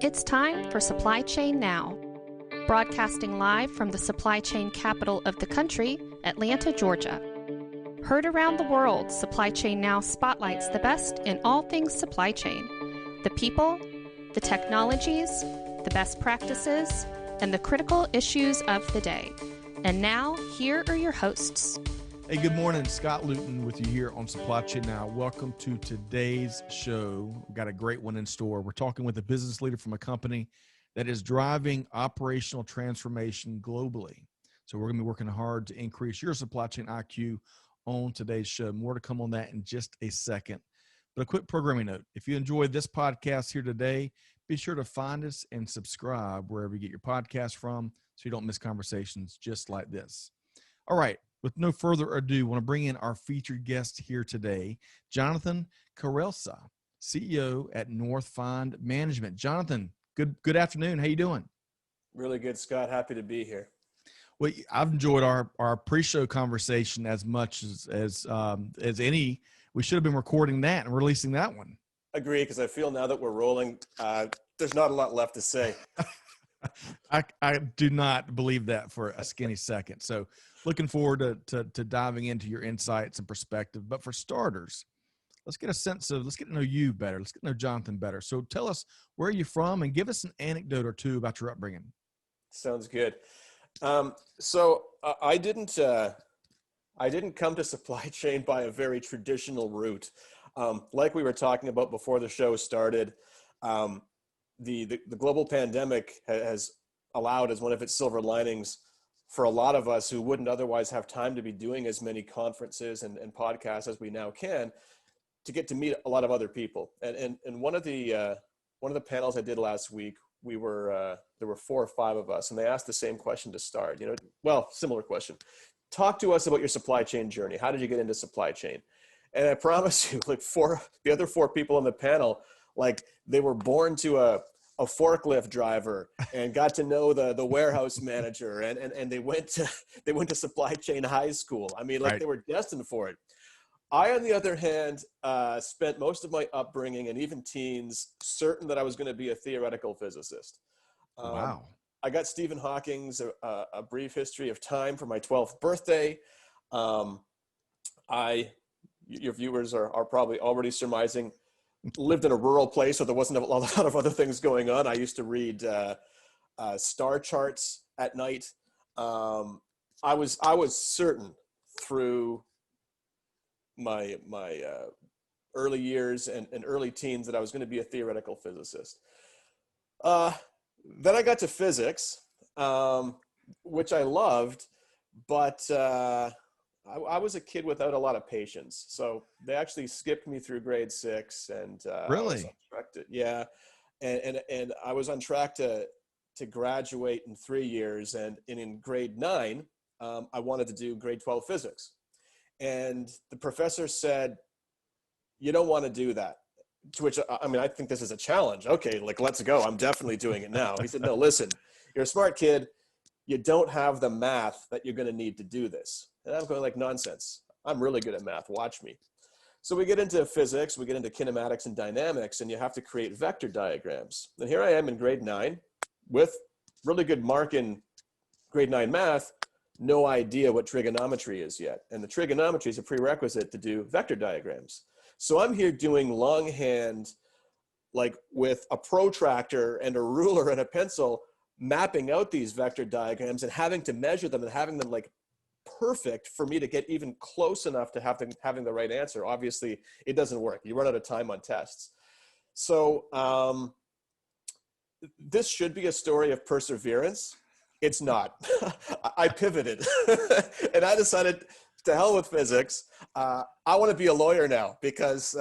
It's time for Supply Chain Now. Broadcasting live from the supply chain capital of the country, Atlanta, Georgia. Heard around the world, Supply Chain Now spotlights the best in all things supply chain. The people, the technologies, the best practices, and the critical issues of the day. And now, here are your hosts. Hey, good morning. Scott Luton with you here on Supply Chain Now. Welcome to today's show. We've got a great one in store. We're talking with a business leader from a company that is driving operational transformation globally. So we're going to be working hard to increase your supply chain IQ on today's show. More to come on that in just a second. But a quick programming note. If you enjoyed this podcast here today, be sure to find us and subscribe wherever you get your podcast from so you don't miss conversations just like this. All right. With no further ado, I want to bring in our featured guest here today, Jonathon Karelse, CEO at NorthFind Management. Jonathon, good afternoon. How you doing? Really good, Scott. Happy to be here. Well, I've enjoyed our pre-show conversation as much as any. We should have been recording that and releasing that one. Agree, because I feel now that we're rolling, there's not a lot left to say. I do not believe that for a skinny second. So looking forward to diving into your insights and perspective. But for starters, let's get to know you better. Let's get to know Jonathon better. So tell us, where are you from, and give us an anecdote or two about your upbringing. Sounds good. So I didn't come to supply chain by a very traditional route. Like we were talking about before the show started, the global pandemic has allowed, as one of its silver linings, for a lot of us who wouldn't otherwise have time to be doing as many conferences and podcasts as we now can, to get to meet a lot of other people. And one of the panels I did last week, there were 4 or 5 of us, and they asked the same question to start. Similar question. Talk to us about your supply chain journey. How did you get into supply chain? And I promise you, the other 4 people on the panel, they were born to a forklift driver and got to know the warehouse manager, and they went to supply chain high school. I mean, Right. They were destined for it. I, on the other hand, spent most of my upbringing and even teens certain that I was going to be a theoretical physicist. Wow. I got Stephen Hawking's A Brief History of Time for my 12th birthday. Your viewers are probably already surmising, lived in a rural place, so there wasn't a lot of other things going on. I used to read star charts at night. I was certain through my early years and early teens that I was going to be a theoretical physicist. Then I got to physics, which I loved, but I was a kid without a lot of patience. So they actually skipped me through grade 6, and Really? yeah. And I was on track to graduate in 3 years. And in grade 9, I wanted to do grade 12 physics. And the professor said, "You don't want to do that." To which, I think this is a challenge. Okay, let's go. I'm definitely doing it now. He said, "No, listen, you're a smart kid. You don't have the math that you're going to need to do this." And I'm going nonsense. I'm really good at math. Watch me. So we get into physics, we get into kinematics and dynamics, and you have to create vector diagrams. And here I am in grade 9 with really good mark in grade 9 math, no idea what trigonometry is yet. And the trigonometry is a prerequisite to do vector diagrams. So I'm here doing longhand, with a protractor and a ruler and a pencil, mapping out these vector diagrams and having to measure them and having them perfect for me to get even close enough to having the right answer. Obviously, it doesn't work. You run out of time on tests. So this should be a story of perseverance. It's not. I pivoted and I decided, to hell with physics. I want to be a lawyer now because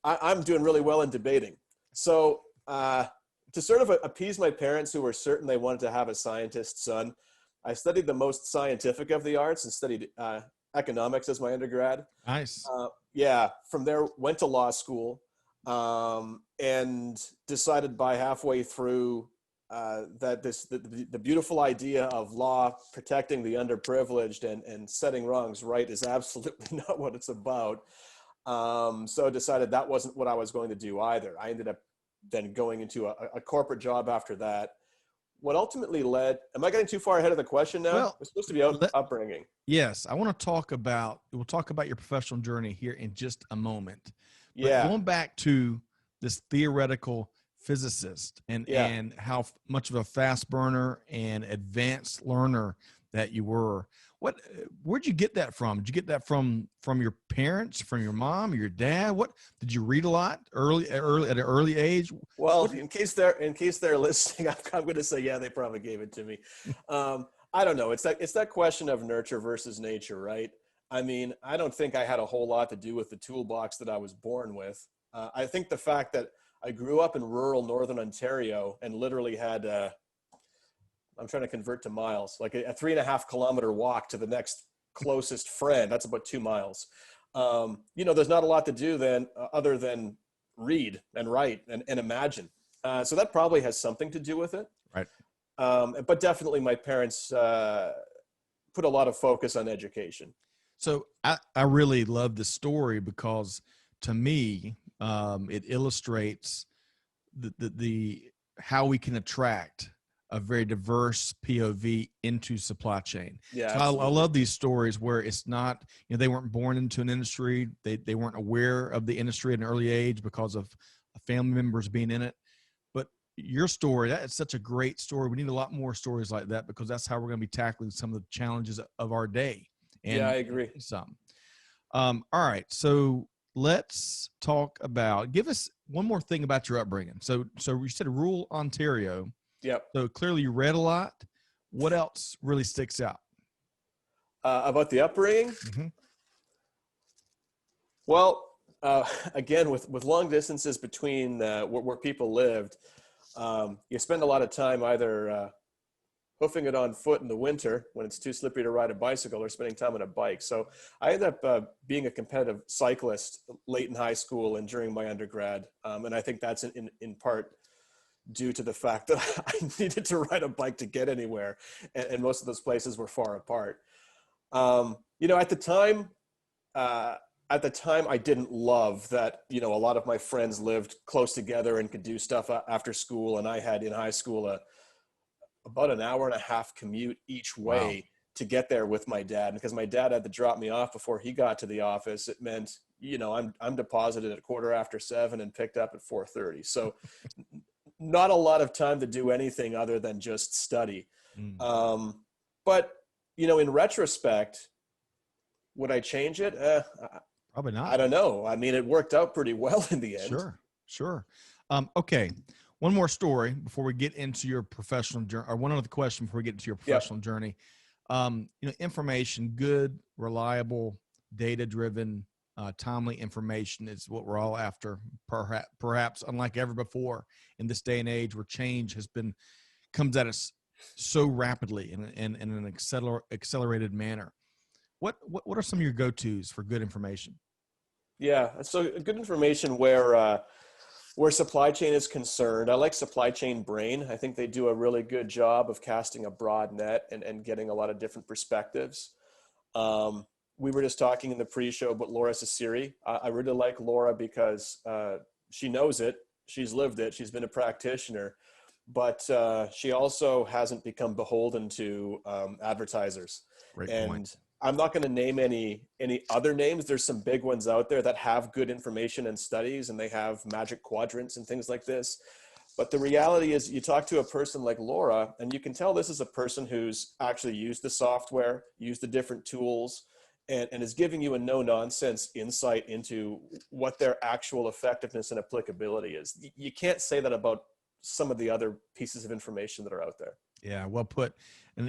I'm doing really well in debating. So to sort of appease my parents, who were certain they wanted to have a scientist son, I studied the most scientific of the arts and studied economics as my undergrad. Nice. From there, went to law school and decided by halfway through that the beautiful idea of law protecting the underprivileged and setting wrongs right is absolutely not what it's about. So I decided that wasn't what I was going to do either. I ended up then going into a corporate job after that. What ultimately led, am I getting too far ahead of the question now? Well, It's supposed to be upbringing. yes, we'll talk about your professional journey here in just a moment. But Yeah. going back to this theoretical physicist Yeah. and how much of a fast burner and advanced learner that you were, where'd you get that from? Did you get that from your parents, from your mom, or your dad? What did you read a lot early at an early age? Well, in case they're listening, I'm going to say, yeah, they probably gave it to me. I don't know. It's that question of nurture versus nature, right? I mean, I don't think I had a whole lot to do with the toolbox that I was born with. I think the fact that I grew up in rural Northern Ontario and literally had, I'm trying to convert to miles, like a 3.5 kilometer walk to the next closest friend. That's about 2 miles. There's not a lot to do then other than read and write and imagine. So that probably has something to do with it. Right. But definitely my parents put a lot of focus on education. So I really love this story because to me, it illustrates the how we can attract a very diverse POV into supply chain. Yeah, so I love these stories where it's not, they weren't born into an industry. They weren't aware of the industry at an early age because of family members being in it. But your story, that's such a great story. We need a lot more stories like that because that's how we're going to be tackling some of the challenges of our day. And yeah, I agree. Some. All right. So let's talk about, give us one more thing about your upbringing. So you said rural Ontario. Yep. So clearly you read a lot. What else really sticks out? About the upbringing? Mm-hmm. Well, again, with long distances between where people lived, you spend a lot of time either hoofing it on foot in the winter when it's too slippery to ride a bicycle or spending time on a bike. So I ended up being a competitive cyclist late in high school and during my undergrad. And I think that's in part due to the fact that I needed to ride a bike to get anywhere. And most of those places were far apart. At the time, I didn't love that, a lot of my friends lived close together and could do stuff after school. And I had in high school about an hour and a half commute each way. Wow. To get there with my dad. Because my dad had to drop me off before he got to the office. It meant, I'm deposited at 7:15 and picked up at 4:30. So not a lot of time to do anything other than just study. But, in retrospect, would I change it? Probably not. I don't know. I mean, it worked out pretty well in the end. Sure. Okay. One more story before we get into your professional journey, or one other question before we get into your professional journey. Information, good, reliable, data-driven, timely information is what we're all after. Perhaps unlike ever before in this day and age, where change comes at us so rapidly in an accelerated manner. What are some of your go-tos for good information? Yeah, so good information where supply chain is concerned. I like Supply Chain Brain. I think they do a really good job of casting a broad net and getting a lot of different perspectives. We were just talking in the pre-show about Laura Ciceri. I really like Laura because she knows it. She's lived it. She's been a practitioner, but she also hasn't become beholden to advertisers. Great point. I'm not going to name any other names. There's some big ones out there that have good information and studies, and they have magic quadrants and things like this. But the reality is you talk to a person like Laura, and you can tell this is a person who's actually used the software, used the different tools, and is giving you a no-nonsense insight into what their actual effectiveness and applicability is. You can't say that about some of the other pieces of information that are out there. Yeah, well put.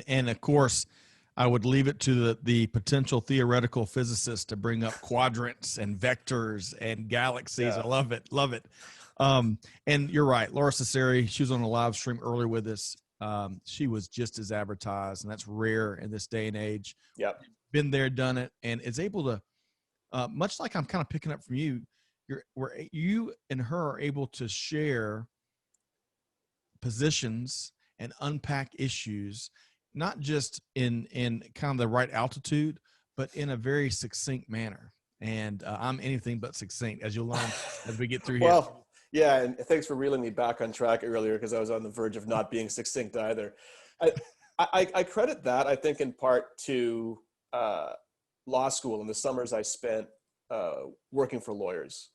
And of course, I would leave it to the potential theoretical physicist to bring up quadrants and vectors and galaxies. Yeah. I love it. And you're right. Laura Ciceri, she was on a live stream earlier with us. She was just as advertised, and that's rare in this day and age. Yep. Been there, done it, and is able to, much like I'm kind of picking up from you, you and her are able to share positions and unpack issues, not just in kind of the right altitude, but in a very succinct manner. And I'm anything but succinct, as you'll learn as we get through here. Well, Yeah, and thanks for reeling me back on track earlier because I was on the verge of not being succinct either. I, I credit that, I think, in part to law school and the summers I spent working for lawyers.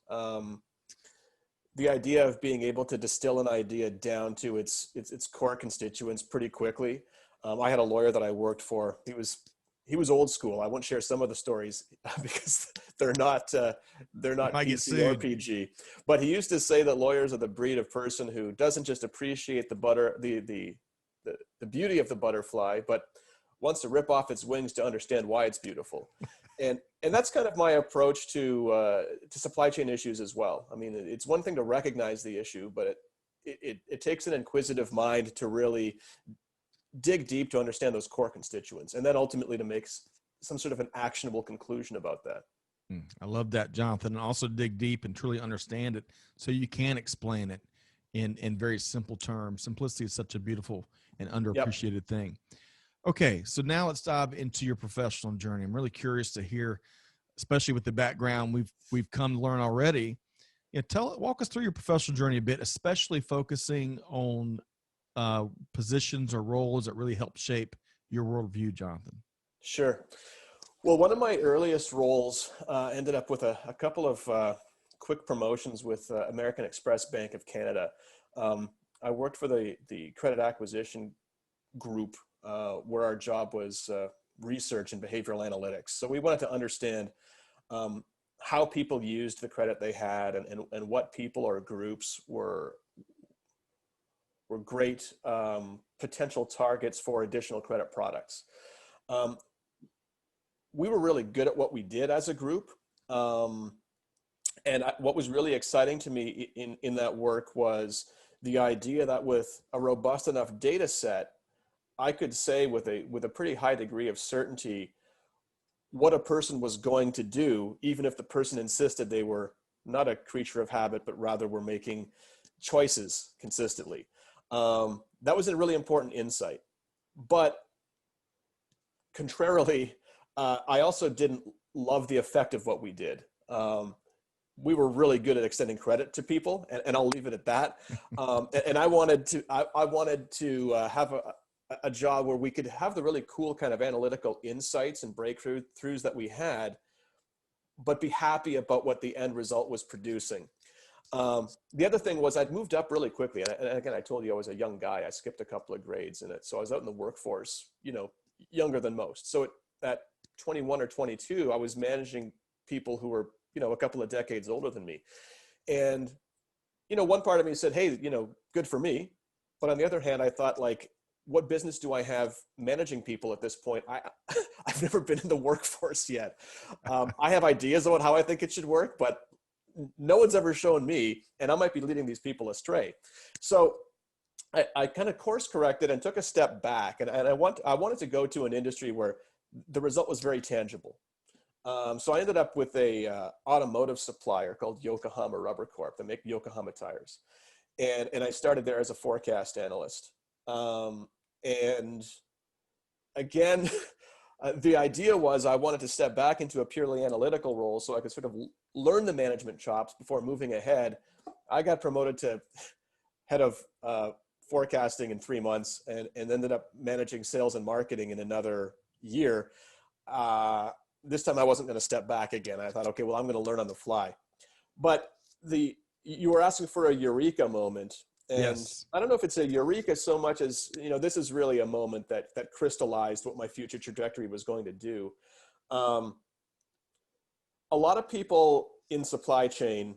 The idea of being able to distill an idea down to its core constituents pretty quickly. I had a lawyer that I worked for. He was old school. I won't share some of the stories because they're not PC or PG. But he used to say that lawyers are the breed of person who doesn't just appreciate the beauty of the butterfly, but wants to rip off its wings to understand why it's beautiful. And that's kind of my approach to supply chain issues as well. I mean, it's one thing to recognize the issue, but it takes an inquisitive mind to really dig deep to understand those core constituents, and then ultimately to make some sort of an actionable conclusion about that. I love that, Jonathan. And also dig deep and truly understand it so you can explain it in very simple terms. Simplicity is such a beautiful and underappreciated thing. Okay, so now let's dive into your professional journey. I'm really curious to hear, especially with the background we've come to learn already. Walk us through your professional journey a bit, especially focusing on positions or roles that really help shape your worldview, Jonathan. Sure. Well, one of my earliest roles ended up with a couple of quick promotions with American Express Bank of Canada. I worked for the credit acquisition group where our job was research and behavioral analytics. So we wanted to understand how people used the credit they had and what people or groups were great potential targets for additional credit products. We were really good at what we did as a group. And what was really exciting to me in that work was the idea that with a robust enough data set, I could say with a pretty high degree of certainty what a person was going to do, even if the person insisted they were not a creature of habit, but rather were making choices consistently. That was a really important insight. But contrarily, I also didn't love the effect of what we did. We were really good at extending credit to people, and I'll leave it at that. And I wanted to have a job where we could have the really cool kind of analytical insights and breakthroughs that we had, but be happy about what the end result was producing. The other thing was I'd moved up really quickly. And again, I told you I was a young guy. I skipped a couple of grades in it. So I was out in the workforce, younger than most. So at 21 or 22, I was managing people who were, a couple of decades older than me. And, one part of me said, hey, good for me. But on the other hand, I thought, like, what business do I have managing people at this point? I've never been in the workforce yet. I have ideas about how I think it should work, but no one's ever shown me, and I might be leading these people astray. So I kind of course corrected and took a step back, and I wanted to go to an industry where the result was very tangible. So I ended up with a automotive supplier called Yokohama Rubber Corp. They make Yokohama tires, and I started there as a forecast analyst. And again, the idea was I wanted to step back into a purely analytical role so I could sort of learn the management chops before moving ahead. I got promoted to head of forecasting in 3 months and ended up managing sales and marketing in another year. This time I wasn't going to step back again. I thought, okay, well, I'm going to learn on the fly. But you were asking for a eureka moment. And yes. I don't know if it's a eureka so much as, this is really a moment that crystallized what my future trajectory was going to do. A lot of people in supply chain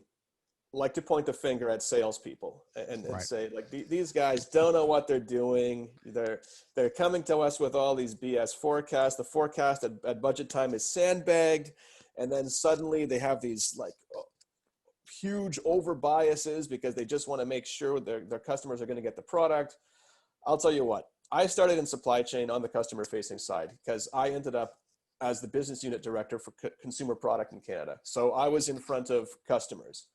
like to point the finger at salespeople and right. say, like, these guys don't know what they're doing. They're coming to us with all these BS forecasts. The forecast at budget time is sandbagged. And then suddenly they have these huge over biases because they just want to make sure their customers are going to get the product. I'll tell you what, I started in supply chain on the customer facing side because I ended up as the business unit director for consumer product in Canada. So I was in front of customers,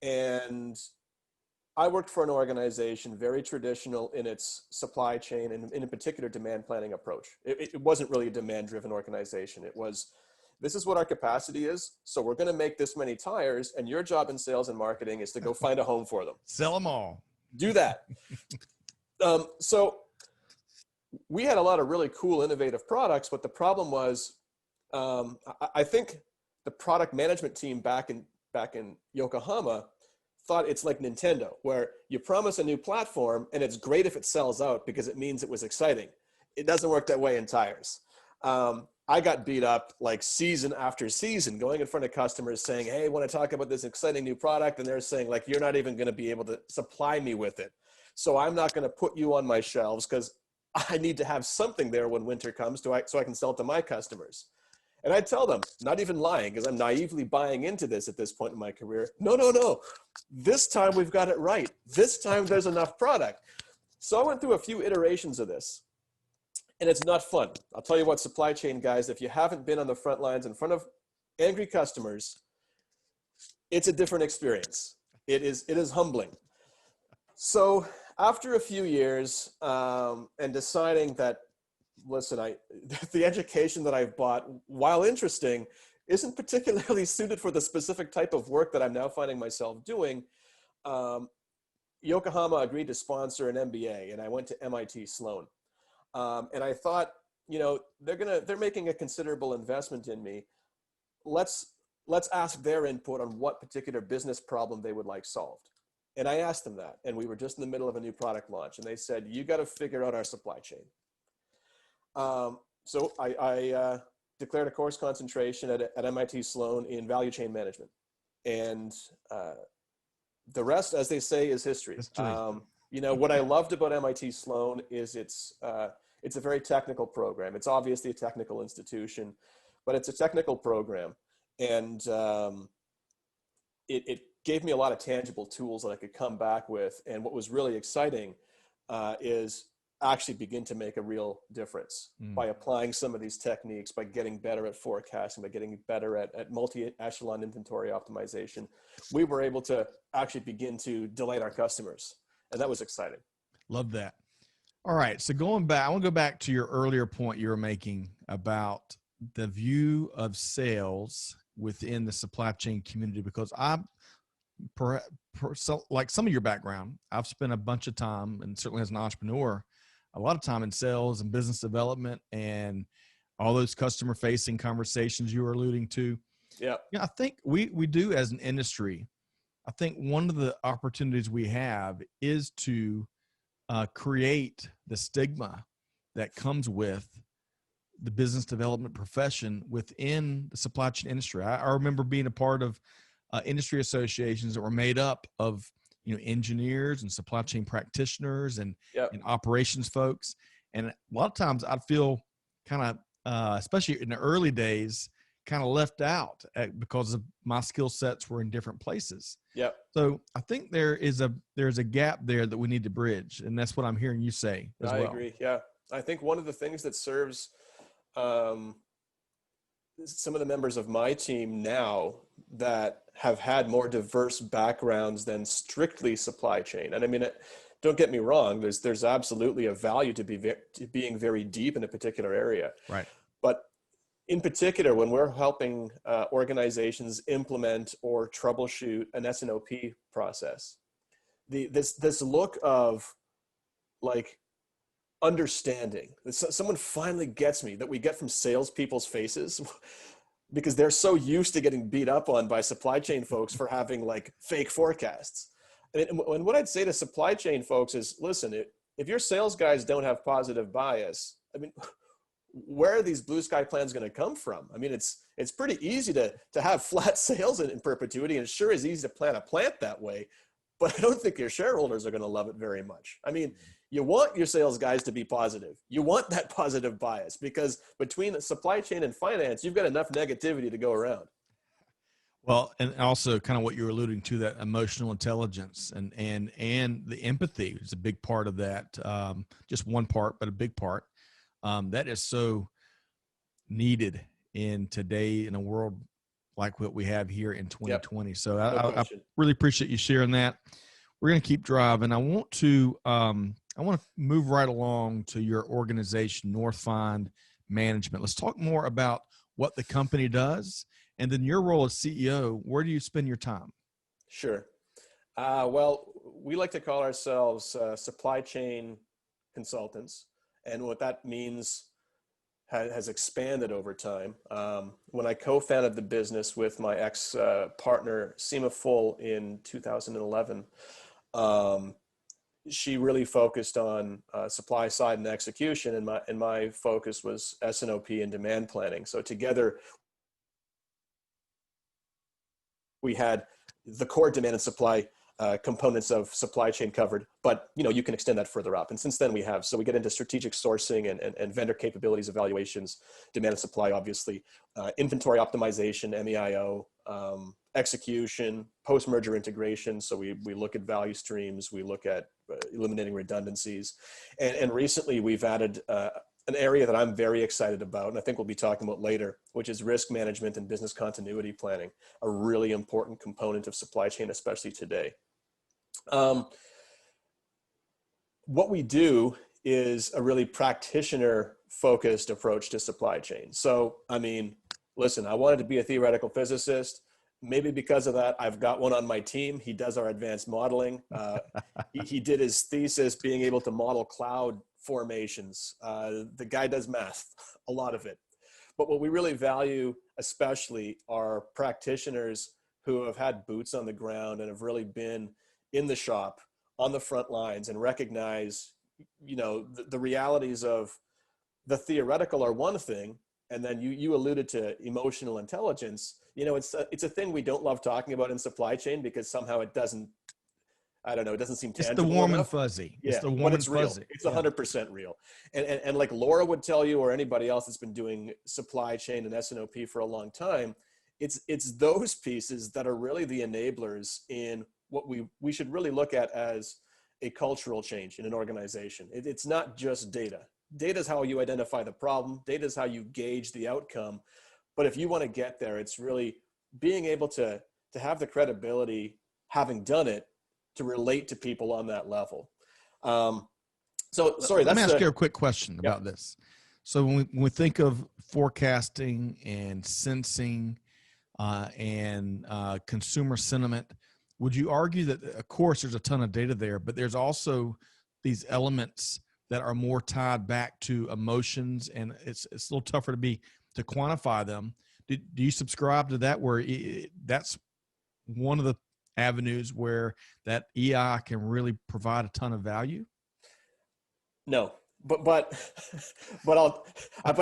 and I worked for an organization very traditional in its supply chain and in particular demand planning approach. It wasn't really a demand driven organization. It was this is what our capacity is. So we're going to make this many tires, and your job in sales and marketing is to go find a home for them. Sell them all. Do that. So we had a lot of really cool, innovative products, but the problem was, I think the product management team back in Yokohama thought it's like Nintendo, where you promise a new platform and it's great if it sells out because it means it was exciting. It doesn't work that way in tires. I got beat up like season after season, going in front of customers saying, hey, I want to talk about this exciting new product. And they're saying, like, you're not even going to be able to supply me with it. So I'm not going to put you on my shelves because I need to have something there when winter comes so I can sell it to my customers. And I tell them, not even lying, because I'm naively buying into this at this point in my career. No. This time we've got it right. This time there's enough product. So I went through a few iterations of this. And it's not fun. I'll tell you what, supply chain guys, if you haven't been on the front lines in front of angry customers, it's a different experience. It is humbling. So after a few years and deciding that, listen, the education that I've bought, while interesting, isn't particularly suited for the specific type of work that I'm now finding myself doing, Yokohama agreed to sponsor an MBA, and I went to MIT Sloan. And I thought, they're making a considerable investment in me. Let's ask their input on what particular business problem they would like solved. And I asked them that, and we were just in the middle of a new product launch, and they said, you got to figure out our supply chain. So I declared a course concentration at MIT Sloan in value chain management. And the rest, as they say, is history. What I loved about MIT Sloan is it's a very technical program. It's obviously a technical institution, but it's a technical program. And it gave me a lot of tangible tools that I could come back with. And what was really exciting is actually begin to make a real difference by applying some of these techniques, by getting better at forecasting, by getting better at multi-echelon inventory optimization. We were able to actually begin to delight our customers. And that was exciting. Love that. All right. So going back, I want to go back to your earlier point you were making about the view of sales within the supply chain community, because like some of your background, I've spent a bunch of time, and certainly as an entrepreneur, a lot of time in sales and business development and all those customer facing conversations you were alluding to. Yeah. I think we do as an industry. I think one of the opportunities we have is to create the stigma that comes with the business development profession within the supply chain industry. I remember being a part of industry associations that were made up of engineers and supply chain practitioners and operations folks. And a lot of times I'd feel kind of, especially in the early days, kind of left out because of my skill sets were in different places. Yeah. So I think there's a gap there that we need to bridge. And that's what I'm hearing you say as well. I agree. Yeah. I think one of the things that serves some of the members of my team now that have had more diverse backgrounds than strictly supply chain. And I mean, don't get me wrong, there's absolutely a value to being very deep in a particular area. Right. But in particular, when we're helping organizations implement or troubleshoot an S&OP process, this look of like understanding, someone finally gets me, that we get from salespeople's faces because they're so used to getting beat up on by supply chain folks for having like fake forecasts. And what I'd say to supply chain folks is, listen, if your sales guys don't have positive bias, I mean, where are these blue sky plans going to come from? I mean, it's pretty easy to have flat sales in perpetuity, and it sure is easy to plan a plant that way, but I don't think your shareholders are going to love it very much. I mean, you want your sales guys to be positive. You want that positive bias, because between supply chain and finance, you've got enough negativity to go around. Well, and also kind of what you're alluding to, that emotional intelligence and the empathy is a big part of that. Just one part, but a big part. That is so needed in today in a world like what we have here in 2020. Yep. So I really appreciate you sharing that. We're going to keep driving. I want to move right along to your organization, NorthFind Management. Let's talk more about what the company does, and then your role as CEO, where do you spend your time? Sure. Well, we like to call ourselves supply chain consultants. And what that means has expanded over time. When I co-founded the business with my ex-partner, Seema Full, in 2011, she really focused on supply side and execution, and my focus was S&OP and demand planning. So together, we had the core demand and supply components of supply chain covered, but you can extend that further up. And since then we have, so we get into strategic sourcing and vendor capabilities evaluations, demand and supply, obviously, inventory optimization, MEIO, execution, post-merger integration. So we look at value streams, we look at eliminating redundancies. And recently we've added an area that I'm very excited about, and I think we'll be talking about later, which is risk management and business continuity planning, a really important component of supply chain, especially today. What we do is a really practitioner-focused approach to supply chain. So, I mean, listen, I wanted to be a theoretical physicist. Maybe because of that, I've got one on my team. He does our advanced modeling. He did his thesis being able to model cloud formations. The guy does math, a lot of it. But what we really value especially are practitioners who have had boots on the ground and have really been in the shop, on the front lines, and recognize, the realities of the theoretical are one thing. And then you alluded to emotional intelligence. It's a thing we don't love talking about in supply chain because somehow it doesn't seem tangible. It's the warm enough. and fuzzy. Yeah, it's the warm but it's and real. fuzzy. It's 100% real. And like Laura would tell you, or anybody else that's been doing supply chain and S&OP for a long time, it's those pieces that are really the enablers in what we should really look at as a cultural change in an organization. It's not just data. Data is how you identify the problem. Data is how you gauge the outcome. But if you want to get there, it's really being able to have the credibility, having done it, to relate to people on that level. So sorry, let me ask you a quick question about this. So when we think of forecasting and sensing and consumer sentiment, would you argue that, of course, there's a ton of data there, but there's also these elements that are more tied back to emotions, and it's a little tougher to quantify them? Do you subscribe to that, where that's one of the avenues where that EI can really provide a ton of value? No, but I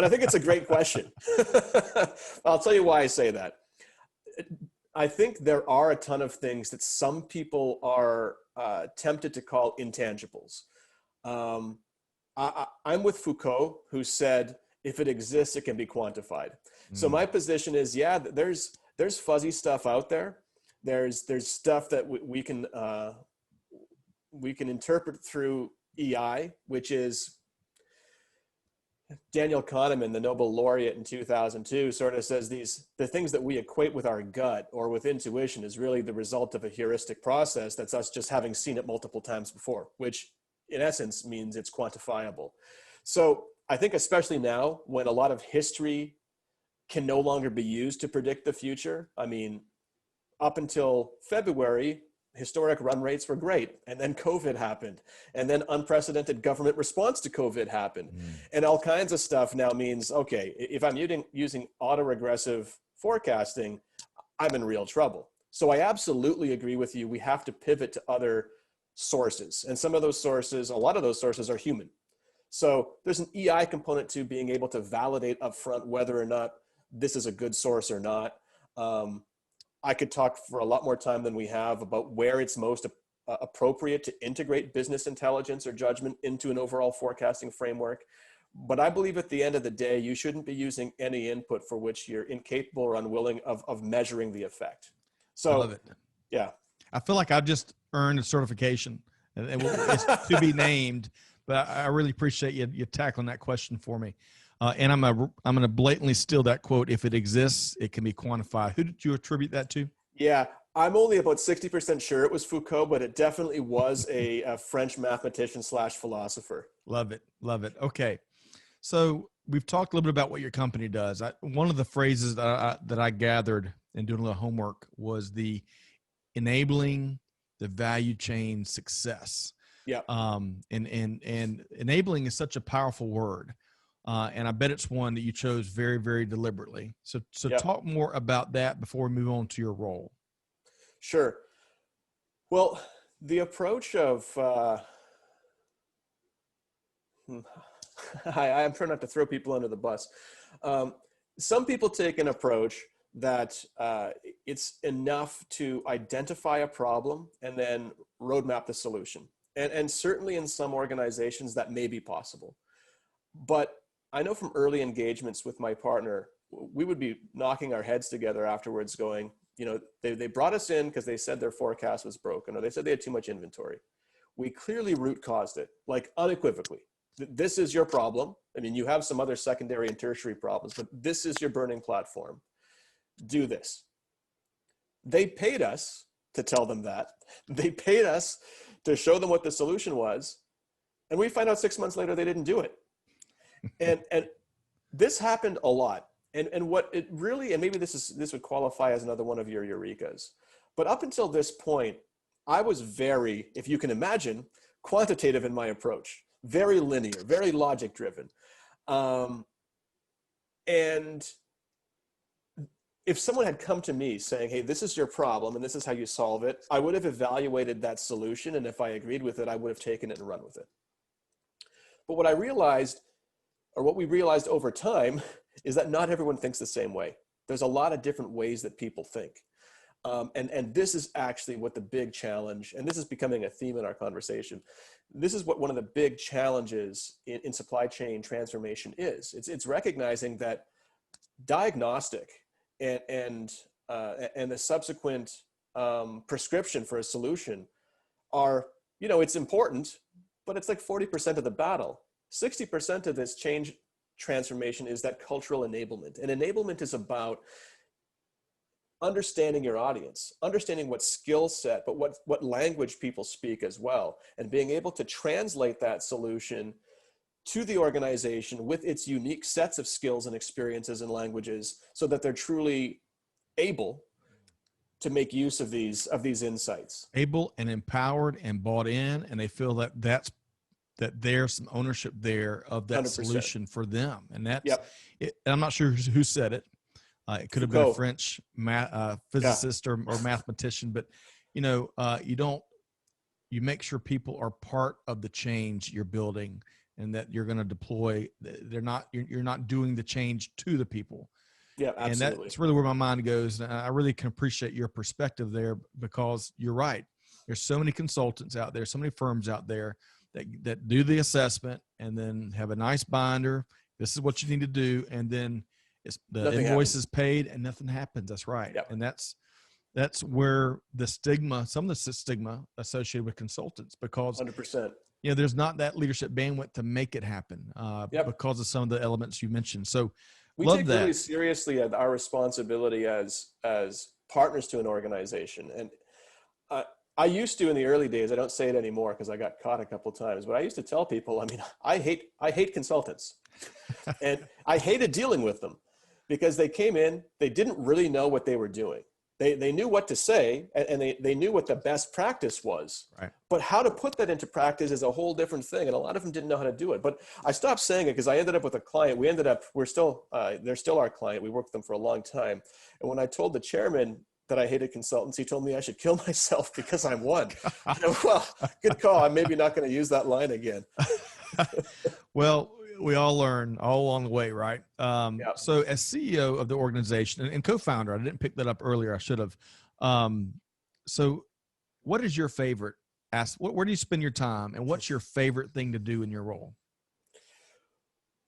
think it's a great question. I'll tell you why I say that. I think there are a ton of things that some people are tempted to call intangibles. I'm with Foucault, who said, if it exists, it can be quantified. So my position is, there's fuzzy stuff out there. There's stuff that we can interpret through EI, which is Daniel Kahneman, the Nobel laureate in 2002, sort of says the things that we equate with our gut or with intuition is really the result of a heuristic process that's us just having seen it multiple times before, which in essence means it's quantifiable. So I think especially now, when a lot of history can no longer be used to predict the future. I mean, up until February, historic run rates were great. And then COVID happened. And then unprecedented government response to COVID happened. And all kinds of stuff now means, okay, if I'm using autoregressive forecasting, I'm in real trouble. So I absolutely agree with you. We have to pivot to other sources. And some of those sources, a lot of those sources are human. So there's an EI component to being able to validate upfront whether or not this is a good source or not. I could talk for a lot more time than we have about where it's most appropriate to integrate business intelligence or judgment into an overall forecasting framework. But I believe at the end of the day, you shouldn't be using any input for which you're incapable or unwilling of measuring the effect. So, I love it. Yeah. I feel like I've just earned a certification, and it's to be named, but I really appreciate you tackling that question for me. And I'm going to blatantly steal that quote. If it exists, it can be quantified. Who did you attribute that to? Yeah, I'm only about 60% sure it was Foucault, but it definitely was a French mathematician / philosopher. Love it. Love it. Okay. So we've talked a little bit about what your company does. One of the phrases that I gathered in doing a little homework was the enabling the value chain success. Yeah. And enabling is such a powerful word. And I bet it's one that you chose very, very deliberately. So Yeah. talk more about that before we move on to your role. Sure. Well, the approach of, I'm trying not to throw people under the bus. Some people take an approach that it's enough to identify a problem and then roadmap the solution. And certainly in some organizations that may be possible. But I know from early engagements with my partner, we would be knocking our heads together afterwards going, they brought us in because they said their forecast was broken, or they said they had too much inventory. We clearly root caused it, like unequivocally. This is your problem. I mean, you have some other secondary and tertiary problems, but this is your burning platform. Do this. They paid us to tell them that. They paid us to show them what the solution was. And we find out 6 months later, they didn't do it. And this happened a lot. And what it really, and maybe this would qualify as another one of your eurekas, but up until this point, I was very, if you can imagine, quantitative in my approach, very linear, very logic driven. And if someone had come to me saying, hey, this is your problem and this is how you solve it, I would have evaluated that solution. And if I agreed with it, I would have taken it and run with it. But what I realized, or what we realized over time, is that not everyone thinks the same way. There's a lot of different ways that people think. And this is actually what the big challenge, and this is becoming a theme in our conversation. This is what one of the big challenges in supply chain transformation is. It's recognizing that diagnostic and the subsequent prescription for a solution are, it's important, but it's like 40% of the battle. 60% of this change transformation is that cultural enablement. And enablement is about understanding your audience, understanding what skill set, but what language people speak as well, and being able to translate that solution to the organization with its unique sets of skills and experiences and languages so that they're truly able to make use of these insights. Able and empowered and bought in, and they feel that there's some ownership there of that 100%. Solution for them. And that's, yep. I'm not sure who said it. It could have been a French physicist or mathematician, but you make sure people are part of the change you're building and that you're going to deploy. You're not doing the change to the people. Yeah, absolutely. And that's really where my mind goes. And I really can appreciate your perspective there, because you're right. There's so many consultants out there, so many firms out there that do the assessment and then have a nice binder. This is what you need to do. And then the invoice is paid and nothing happens. That's right. Yep. And that's where some of the stigma associated with consultants, because 100%. There's not that leadership bandwidth to make it happen because of some of the elements you mentioned. So we take really seriously our responsibility as partners to an organization. And I used to in the early days, I don't say it anymore because I got caught a couple of times, but I used to tell people, I hate consultants and I hated dealing with them because they came in, they didn't really know what they were doing. They knew what to say and they knew what the best practice was, right. But how to put that into practice is a whole different thing. And a lot of them didn't know how to do it, but I stopped saying it because I ended up with a client. They're still our client. We worked with them for a long time. And when I told the chairman that I hated consultants, he told me I should kill myself because I'm one. Well, good call. I'm maybe not going to use that line again. Well, we all learn all along the way, right? So as CEO of the organization and co-founder, I didn't pick that up earlier. I should have. So what is your favorite? Where do you spend your time, and what's your favorite thing to do in your role?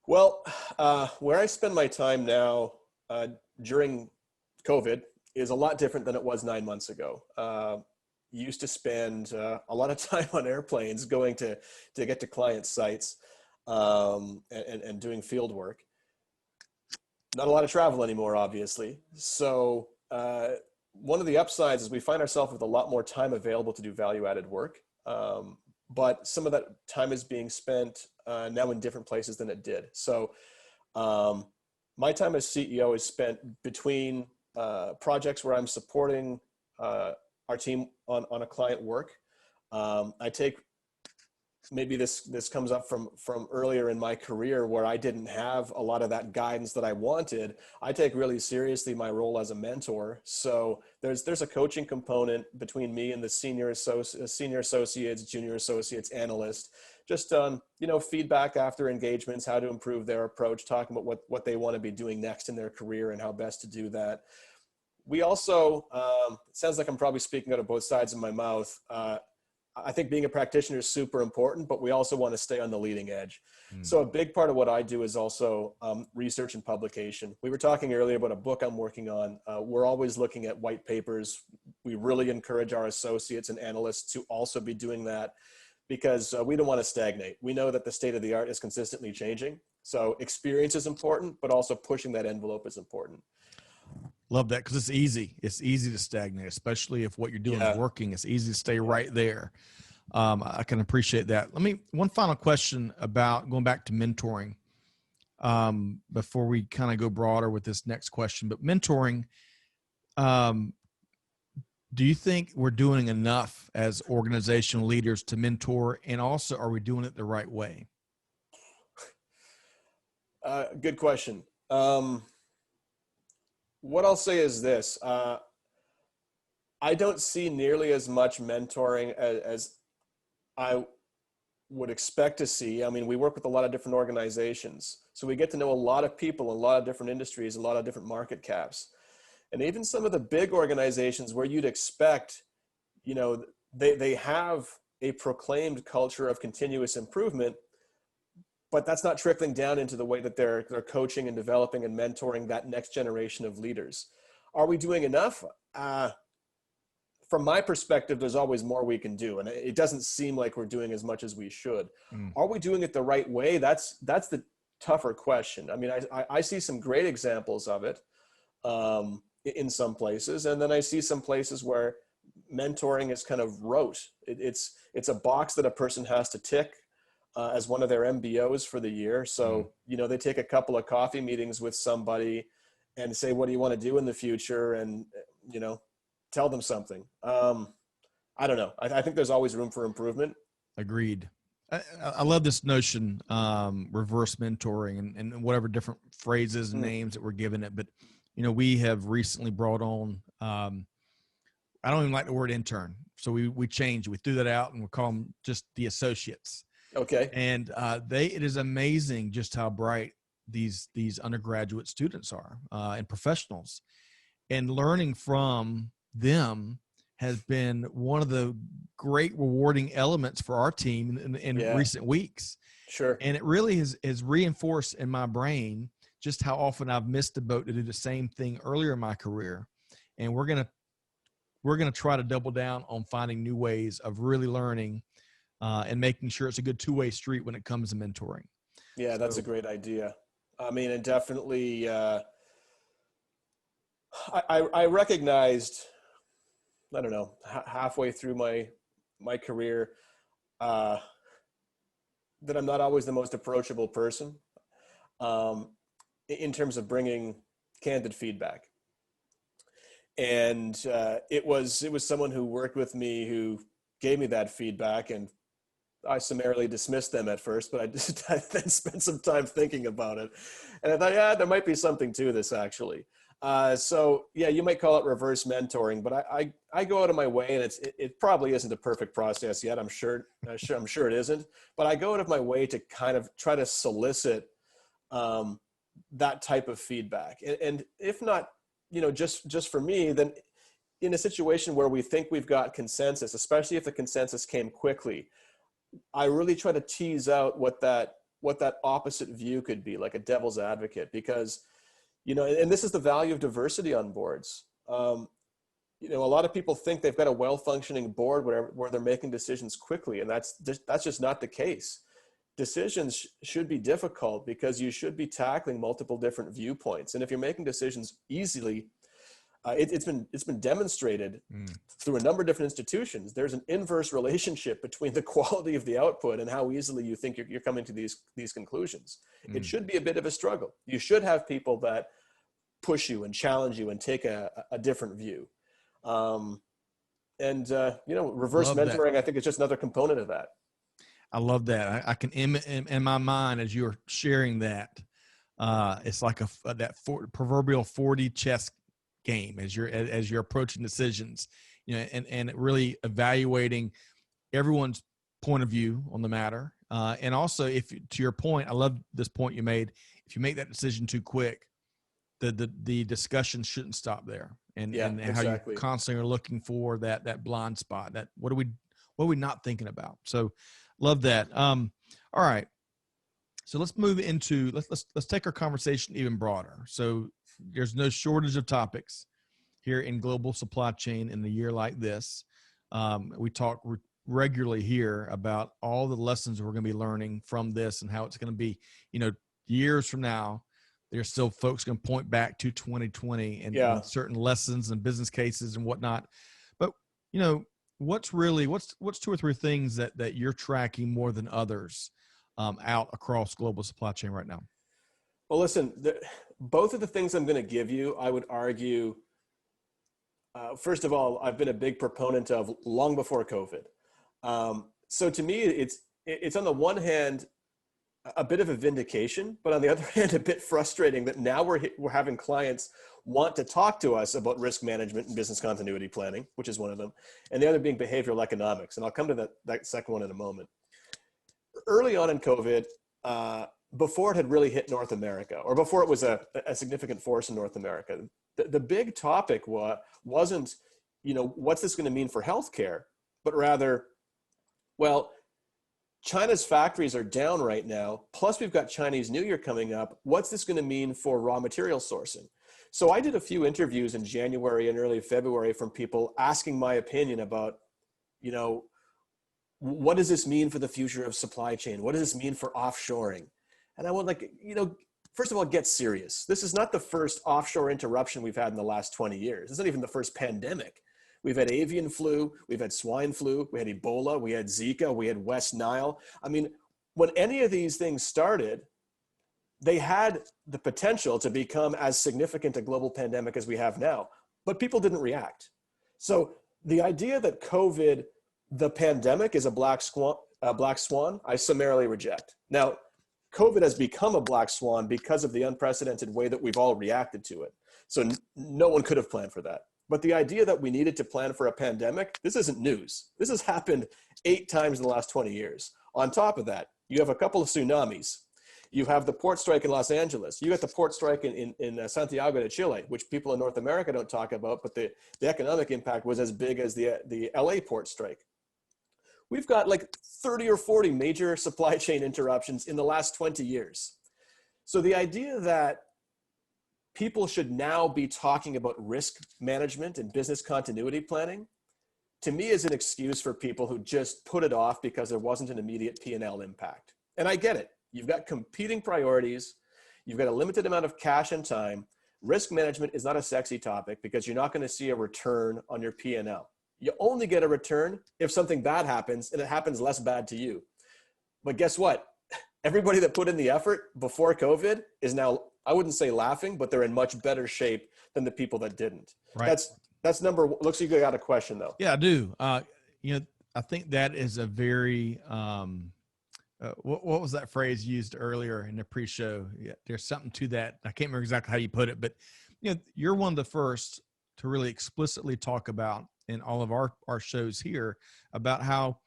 Well, where I spend my time now during COVID is a lot different than it was 9 months ago. Used to spend a lot of time on airplanes going to get to client sites and doing field work. Not a lot of travel anymore, obviously. So one of the upsides is we find ourselves with a lot more time available to do value-added work. But some of that time is being spent now in different places than it did. So My time as CEO is spent between projects where I'm supporting our team on a client work. I take, maybe this comes up from earlier in my career where I didn't have a lot of that guidance that I wanted. I take really seriously my role as a mentor. So there's a coaching component between me and the senior associates, junior associates, analysts, just feedback after engagements, how to improve their approach, talking about what they want to be doing next in their career and how best to do that. We also, it sounds like I'm probably speaking out of both sides of my mouth. I think being a practitioner is super important, but we also want to stay on the leading edge. So a big part of what I do is also research and publication. We were talking earlier about a book I'm working on. We're always looking at white papers. We really encourage our associates and analysts to also be doing that because we don't want to stagnate. We know that the state of the art is consistently changing. So experience is important, but also pushing that envelope is important. Love that, because it's easy. It's easy to stagnate, especially if what you're doing is working. It's easy to stay right there. I can appreciate that. One final question about going back to mentoring before we kind of go broader with this next question. But mentoring, do you think we're doing enough as organizational leaders to mentor? And also, are we doing it the right way? Good question. What I'll say is this, I don't see nearly as much mentoring as I would expect to see. I mean, we work with a lot of different organizations, so we get to know a lot of people, a lot of different industries, a lot of different market caps. And even some of the big organizations where you'd expect, they have a proclaimed culture of continuous improvement, but that's not trickling down into the way that they're coaching and developing and mentoring that next generation of leaders. Are we doing enough? From my perspective, there's always more we can do. And it doesn't seem like we're doing as much as we should. Are we doing it the right way? That's the tougher question. I mean, I see some great examples of it in some places. And then I see some places where mentoring is kind of rote. It's a box that a person has to tick as one of their MBOs for the year. So, they take a couple of coffee meetings with somebody and say, what do you want to do in the future? And, tell them something. I don't know. I think there's always room for improvement. Agreed. I love this notion, reverse mentoring and whatever different phrases and names that we're giving it. But, we have recently brought on, I don't even like the word intern. So we changed, we threw that out and we call them just the associates. Okay. And it is amazing just how bright these undergraduate students are and professionals, and learning from them has been one of the great rewarding elements for our team in recent weeks. Sure. And it really has reinforced in my brain just how often I've missed a boat to do the same thing earlier in my career. And we're going to try to double down on finding new ways of really learning and making sure it's a good two-way street when it comes to mentoring. Yeah, that's a great idea. I mean, and definitely, I recognized, I don't know, halfway through my career, that I'm not always the most approachable person in terms of bringing candid feedback. And it was someone who worked with me who gave me that feedback, and I summarily dismissed them at first, but I then spent some time thinking about it. And I thought, there might be something to this actually. So yeah, you might call it reverse mentoring, but I go out of my way, and it probably isn't a perfect process yet. I'm sure it isn't, but I go out of my way to kind of try to solicit that type of feedback. And if not, just for me, then in a situation where we think we've got consensus, especially if the consensus came quickly, I really try to tease out what that opposite view could be, like a devil's advocate, because, and this is the value of diversity on boards. A lot of people think they've got a well-functioning board where they're making decisions quickly, and that's just not the case. Decisions should be difficult because you should be tackling multiple different viewpoints. And if you're making decisions easily, it's been demonstrated through a number of different institutions. There's an inverse relationship between the quality of the output and how easily you think you're coming to these conclusions. It should be a bit of a struggle. You should have people that push you and challenge you and take a different view. Reverse mentoring, I think, is just another component of that. I love that. I can in my mind as you're sharing that, it's like proverbial 4D chess game as you're approaching decisions, and really evaluating everyone's point of view on the matter. And also, to your point, I love this point you made. If you make that decision too quick, the discussion shouldn't stop there. And how you constantly are looking for that blind spot. That what are we not thinking about? So, love that. All right. So let's move into let's take our conversation even broader. So there's no shortage of topics here in global supply chain in a year like this. We talk regularly here about all the lessons we're going to be learning from this and how it's going to be, years from now. There's still folks going to point back to 2020 and certain lessons and business cases and whatnot. But, what's 2 or 3 things that you're tracking more than others out across global supply chain right now? Well, listen, both of the things I'm going to give you, I would argue, first of all, I've been a big proponent of long before COVID. So to me, it's on the one hand, a bit of a vindication, but on the other hand, a bit frustrating that now we're having clients want to talk to us about risk management and business continuity planning, which is one of them, and the other being behavioral economics. And I'll come to that second one in a moment. Early on in COVID, before it had really hit North America, or before it was a significant force in North America, the big topic wasn't, what's this going to mean for healthcare, but rather, well, China's factories are down right now, plus we've got Chinese New Year coming up. What's this going to mean for raw material sourcing? So I did a few interviews in January and early February from people asking my opinion about, what does this mean for the future of supply chain? What does this mean for offshoring? And I would first of all, get serious. This is not the first offshore interruption we've had in the last 20 years. It's not even the first pandemic. We've had avian flu, we've had swine flu, we had Ebola, we had Zika, we had West Nile. I mean, when any of these things started, they had the potential to become as significant a global pandemic as we have now, but people didn't react. So the idea that COVID, the pandemic, is a black swan, I summarily reject. Now, COVID has become a black swan because of the unprecedented way that we've all reacted to it. So no one could have planned for that. But the idea that we needed to plan for a pandemic, this isn't news. This has happened 8 times in the last 20 years. On top of that, you have a couple of tsunamis. You have the port strike in Los Angeles. You got the port strike in Santiago de Chile, which people in North America don't talk about, but the economic impact was as big as the LA port strike. We've got like 30 or 40 major supply chain interruptions in the last 20 years. So the idea that people should now be talking about risk management and business continuity planning, to me, is an excuse for people who just put it off because there wasn't an immediate P&L impact. And I get it. You've got competing priorities. You've got a limited amount of cash and time. Risk management is not a sexy topic because you're not going to see a return on your P&L. You only get a return if something bad happens, and it happens less bad to you. But guess what? Everybody that put in the effort before COVID is now, I wouldn't say laughing, but they're in much better shape than the people that didn't. Right. That's number one. Looks like you got a question though. Yeah, I do. I think that is a very, what was that phrase used earlier in the pre-show? Yeah, there's something to that. I can't remember exactly how you put it, but you're one of the first to really explicitly talk about in all of our shows here about how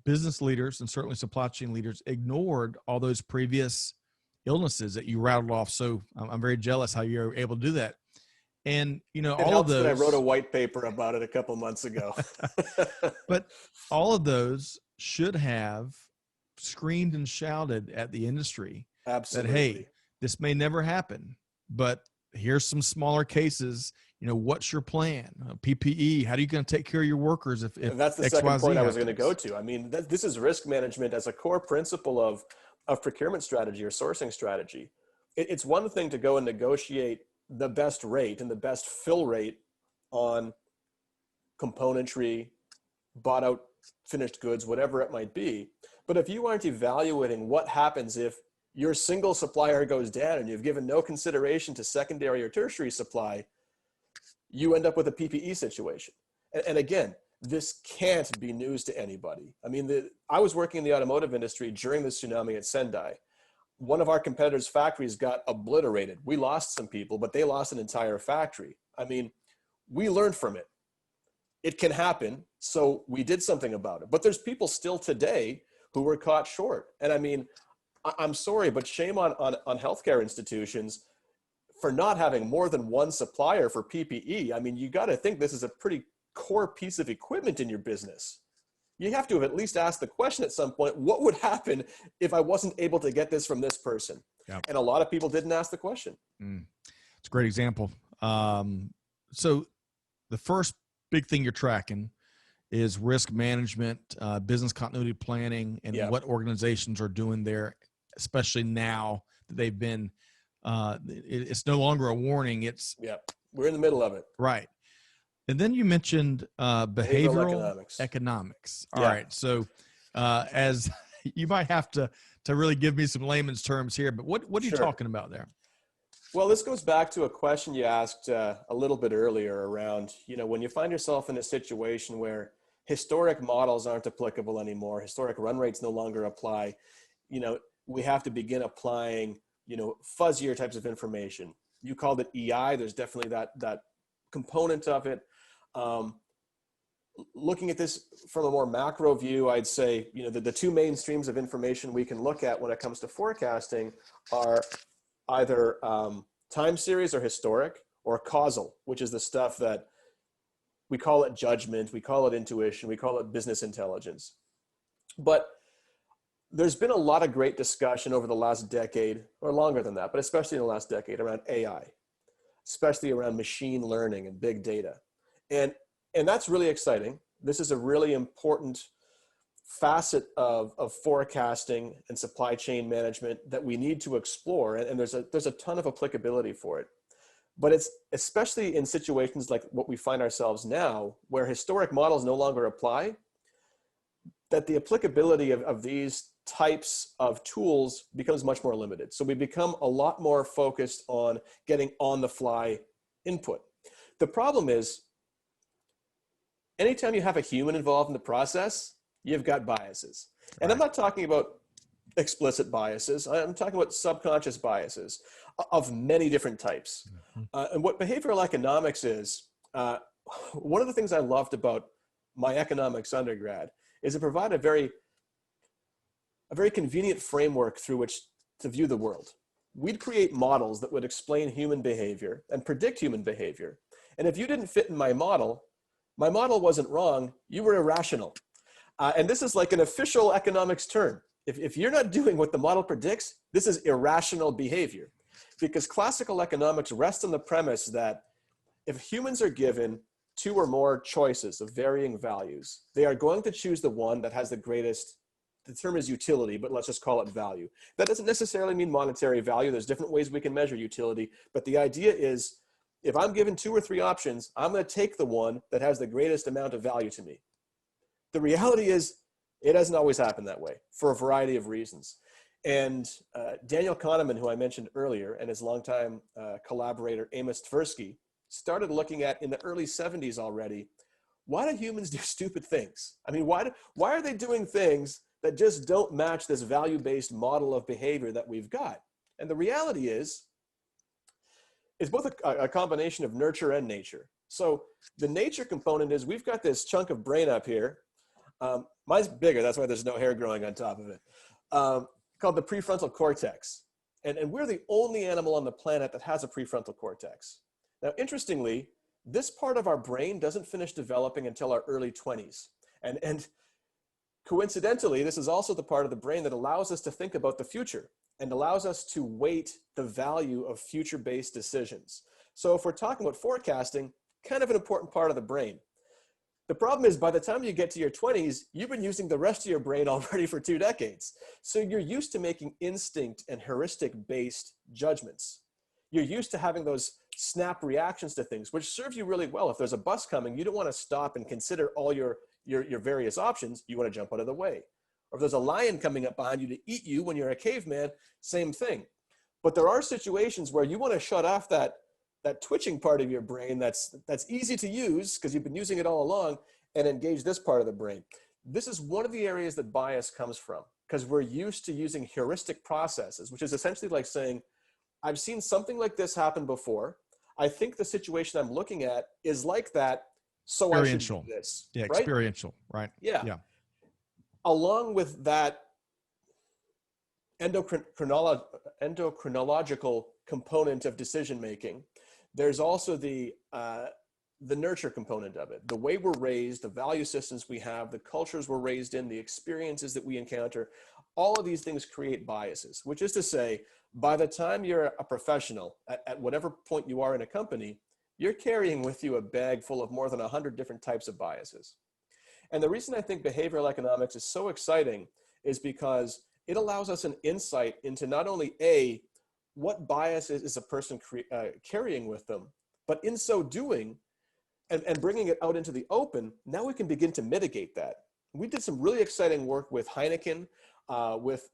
business leaders and certainly supply chain leaders ignored all those previous illnesses that you rattled off. So I'm very jealous how you're able to do that. And, all of those. I wrote a white paper about it a couple months ago. But all of those should have screamed and shouted at the industry. Absolutely. That, hey, this may never happen, but here's some smaller cases. What's your plan? PPE, how are you going to take care of your workers if that's the second point I was going to go to. I mean, this is risk management as a core principle of procurement strategy or sourcing strategy. It's one thing to go and negotiate the best rate and the best fill rate on componentry, bought out finished goods, whatever it might be. But if you aren't evaluating what happens if your single supplier goes down and you've given no consideration to secondary or tertiary supply, you end up with a PPE situation. And again, this can't be news to anybody. I mean, I was working in the automotive industry during the tsunami at Sendai. One of our competitors' factories got obliterated. We lost some people, but they lost an entire factory. I mean, we learned from it. It can happen, so we did something about it. But there's people still today who were caught short. And I mean, I'm sorry, but shame on healthcare institutions for not having more than one supplier for PPE. I mean, you got to think this is a pretty core piece of equipment in your business. You have to have at least asked the question at some point, what would happen if I wasn't able to get this from this person? Yep. And a lot of people didn't ask the question. It's a great example. So the first big thing you're tracking is risk management, business continuity planning, and what organizations are doing there, especially now that they've been, it's no longer a warning. It's we're in the middle of it. Right. And then you mentioned behavioral economics. All right. So as you might have to really give me some layman's terms here, but what are you talking about there? Well, this goes back to a question you asked a little bit earlier around, when you find yourself in a situation where historic models aren't applicable anymore, historic run rates no longer apply, we have to begin applying, fuzzier types of information. You called it EI. There's definitely that component of it. Looking at this from a more macro view, I'd say, the two main streams of information we can look at when it comes to forecasting are either time series or historic, or causal, which is the stuff that we call it judgment, we call it intuition, we call it business intelligence. But there's been a lot of great discussion over the last decade, or longer than that, but especially in the last decade, around AI, especially around machine learning and big data. And that's really exciting. This is a really important facet of forecasting and supply chain management that we need to explore. And there's a ton of applicability for it. But it's especially in situations like what we find ourselves now, where historic models no longer apply, that the applicability of these types of tools becomes much more limited. So we become a lot more focused on getting on the fly input. The problem is, anytime you have a human involved in the process, you've got biases. And I'm not talking about explicit biases. I'm talking about subconscious biases of many different types. And what behavioral economics is, one of the things I loved about my economics undergrad is it provided a very convenient framework through which to view the world. We'd create models that would explain human behavior and predict human behavior. And if you didn't fit in my model wasn't wrong, you were irrational. And this is like an official economics term. If you're not doing what the model predicts, this is irrational behavior. Because classical economics rests on the premise that if humans are given two or more choices of varying values, they are going to choose the one that has the greatest, the term is utility, but let's just call it value. That doesn't necessarily mean monetary value. There's different ways we can measure utility. But the idea is, if I'm given two or three options, I'm going to take the one that has the greatest amount of value to me. The reality is, it hasn't always happened that way for a variety of reasons. And Daniel Kahneman, who I mentioned earlier, and his longtime collaborator, Amos Tversky, started looking at in the early 70s already, why do humans do stupid things? I mean, why are they doing things that just don't match this value-based model of behavior that we've got? And the reality is, it's both a combination of nurture and nature. So the nature component is we've got this chunk of brain up here. Mine's bigger, that's why there's no hair growing on top of it, called the prefrontal cortex. And we're the only animal on the planet that has a prefrontal cortex. Now, interestingly, this part of our brain doesn't finish developing until our early 20s. And coincidentally, this is also the part of the brain that allows us to think about the future and allows us to weight the value of future-based decisions. So if we're talking about forecasting, kind of an important part of the brain. The problem is, by the time you get to your 20s, you've been using the rest of your brain already for 2 decades. So you're used to making instinct and heuristic-based judgments. You're used to having those snap reactions to things, which serve you really well. If there's a bus coming, you don't want to stop and consider all your various options. You want to jump out of the way. Or if there's a lion coming up behind you to eat you when you're a caveman, same thing. But there are situations where you want to shut off that twitching part of your brain that's easy to use because you've been using it all along, and engage this part of the brain. This is one of the areas that bias comes from, because we're used to using heuristic processes, which is essentially like saying, I've seen something like this happen before. I think the situation I'm looking at is like that, so I should do this. Yeah, right? experiential, right? Yeah. Yeah. Along with that endocrinological component of decision making, there's also the nurture component of it. The way we're raised, the value systems we have, the cultures we're raised in, the experiences that we encounter, all of these things create biases, which is to say, by the time you're a professional at whatever point you are in a company, you're carrying with you a bag full of more than 100 different types of biases. And the reason I think behavioral economics is so exciting is because it allows us an insight into not only what biases is a person carrying with them, but in so doing, and bringing it out into the open, now we can begin to mitigate that. We did some really exciting work with Heineken, with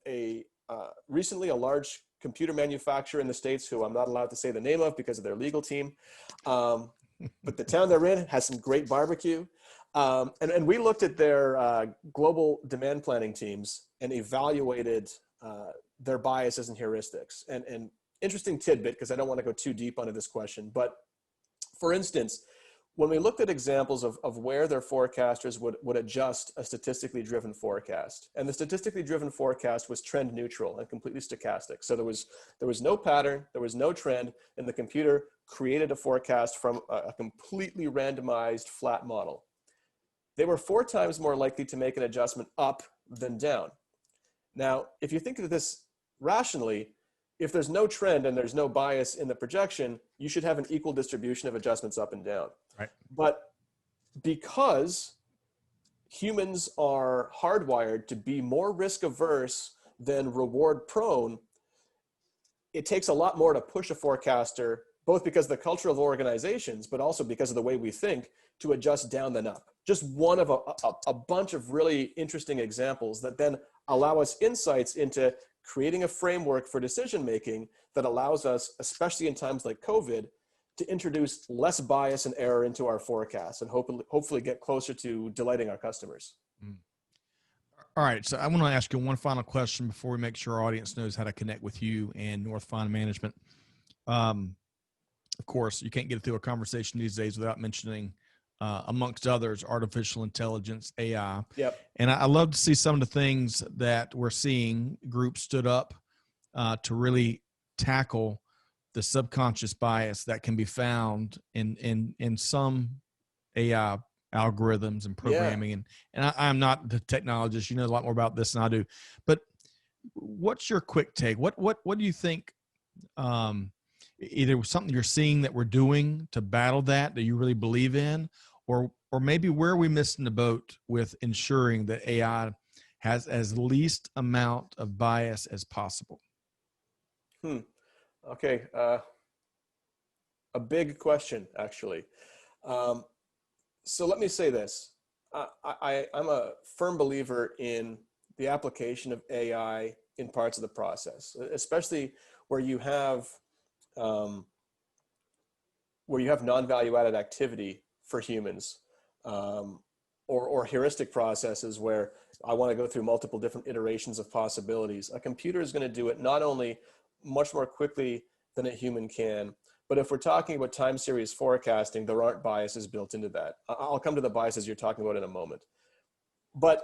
recently a large computer manufacturer in the States who I'm not allowed to say the name of because of their legal team. But the town they're in has some great barbecue. And we looked at their global demand planning teams and evaluated their biases and heuristics. And interesting tidbit, because I don't want to go too deep onto this question, but for instance, when we looked at examples of where their forecasters would adjust a statistically driven forecast, and the statistically driven forecast was trend neutral and completely stochastic. So there was no pattern, there was no trend, and the computer created a forecast from a completely randomized flat model. They were 4 times more likely to make an adjustment up than down. Now, if you think of this rationally, if there's no trend and there's no bias in the projection, you should have an equal distribution of adjustments up and down. Right. But because humans are hardwired to be more risk averse than reward prone, it takes a lot more to push a forecaster, both because of the culture of organizations, but also because of the way we think, to adjust down than up. Just one of a bunch of really interesting examples that then allow us insights into creating a framework for decision making that allows us, especially in times like COVID, to introduce less bias and error into our forecasts and hopefully get closer to delighting our customers. All right, so I want to ask you one final question before we make sure our audience knows how to connect with you and NorthFind Management. Of course, you can't get through a conversation these days without mentioning, amongst others, artificial intelligence, AI. Yep. And I love to see some of the things that we're seeing. Groups stood up to really tackle the subconscious bias that can be found in some AI algorithms and programming. Yeah. And I'm not the technologist. You know a lot more about this than I do. But what's your quick take? What do you think? Either something you're seeing that we're doing to battle that you really believe in, or maybe where are we missing the boat with ensuring that AI has as least amount of bias as possible? Okay. A big question, actually. So let me say this. I'm a firm believer in the application of AI in parts of the process, especially where you have non-value added activity for humans, or heuristic processes where I want to go through multiple different iterations of possibilities. A computer is going to do it not only much more quickly than a human can, but if we're talking about time series forecasting, there aren't biases built into that. I'll come to the biases you're talking about in a moment. But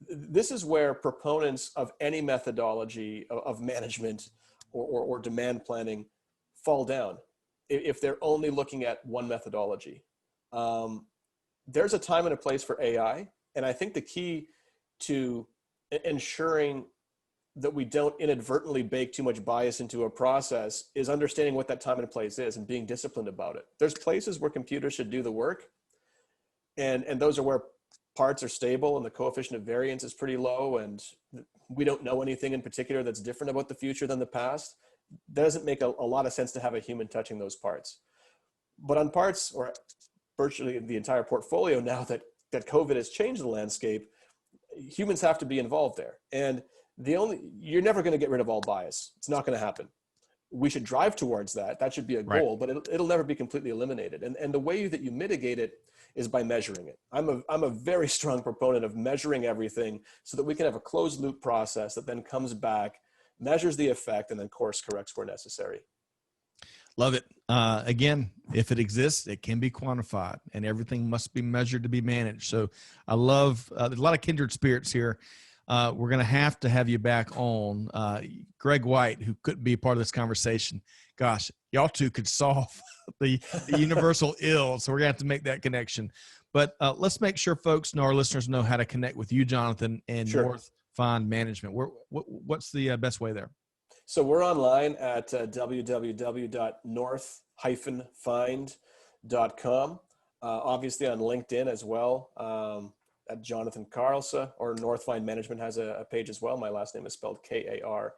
this is where proponents of any methodology of management or demand planning fall down if they're only looking at one methodology. There's a time and a place for AI, and I think the key to ensuring that we don't inadvertently bake too much bias into a process is understanding what that time and place is and being disciplined about it. There's places where computers should do the work, and those are where parts are stable and the coefficient of variance is pretty low, and we don't know anything in particular that's different about the future than the past. doesn't make a lot of sense to have a human touching those parts. But on parts, or virtually the entire portfolio, now that COVID has changed the landscape, humans have to be involved there. And you're never going to get rid of all bias. It's not going to happen. We should drive towards that. That should be a goal, but it'll never be completely eliminated. And the way that you mitigate it is by measuring it. I'm a very strong proponent of measuring everything so that we can have a closed loop process that then comes back, measures the effect, and then course corrects where necessary. Love it. Again, if it exists, it can be quantified, and everything must be measured to be managed. So I love, there's a lot of kindred spirits here. We're going to have you back on. Greg White, who couldn't be a part of this conversation. Gosh, y'all two could solve the universal ill. So we're going to have to make that connection. But let's make sure folks know, our listeners know how to connect with you, Jonathon, and NorthFind Management. What's the best way there? So we're online at www.north-find.com. Obviously on LinkedIn as well, at Jonathon Karelse, or NorthFind Management has a page as well. My last name is spelled Karelse.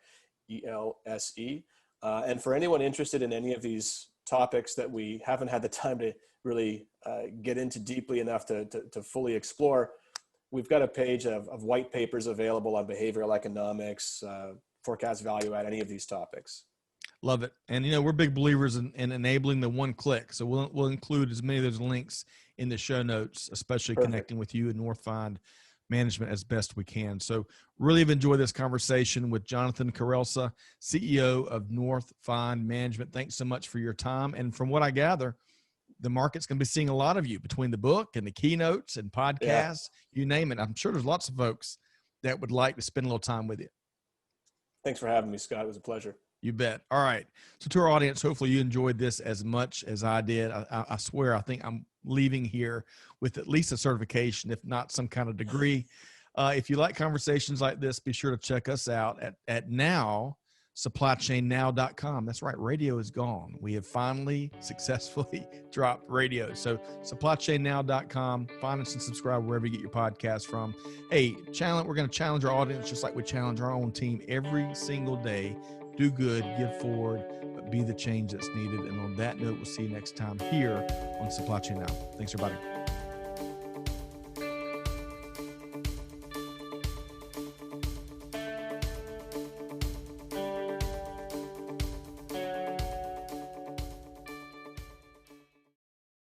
And for anyone interested in any of these topics that we haven't had the time to really get into deeply enough to fully explore, we've got a page of white papers available on behavioral economics, forecast value at any of these topics. Love it. And, we're big believers in enabling the one click. So we'll include as many of those links in the show notes, especially connecting with you and NorthFind Management as best we can. So really have enjoyed this conversation with Jonathon Karelse, CEO of NorthFind Management. Thanks so much for your time. And from what I gather, the market's going to be seeing a lot of you between the book and the keynotes and podcasts, you name it. I'm sure there's lots of folks that would like to spend a little time with you. Thanks for having me, Scott. It was a pleasure. You bet. All right. So to our audience, hopefully you enjoyed this as much as I did. I swear, I think I'm leaving here with at least a certification, if not some kind of degree. If you like conversations like this, be sure to check us out at now, supplychainnow.com. That's right. Radio is gone. We have finally successfully dropped radio. So supplychainnow.com, find us and subscribe wherever you get your podcast from. Hey, we're going to challenge our audience just like we challenge our own team every single day. Do good, give forward, but be the change that's needed. And on that note, we'll see you next time here on Supply Chain Now. Thanks, everybody.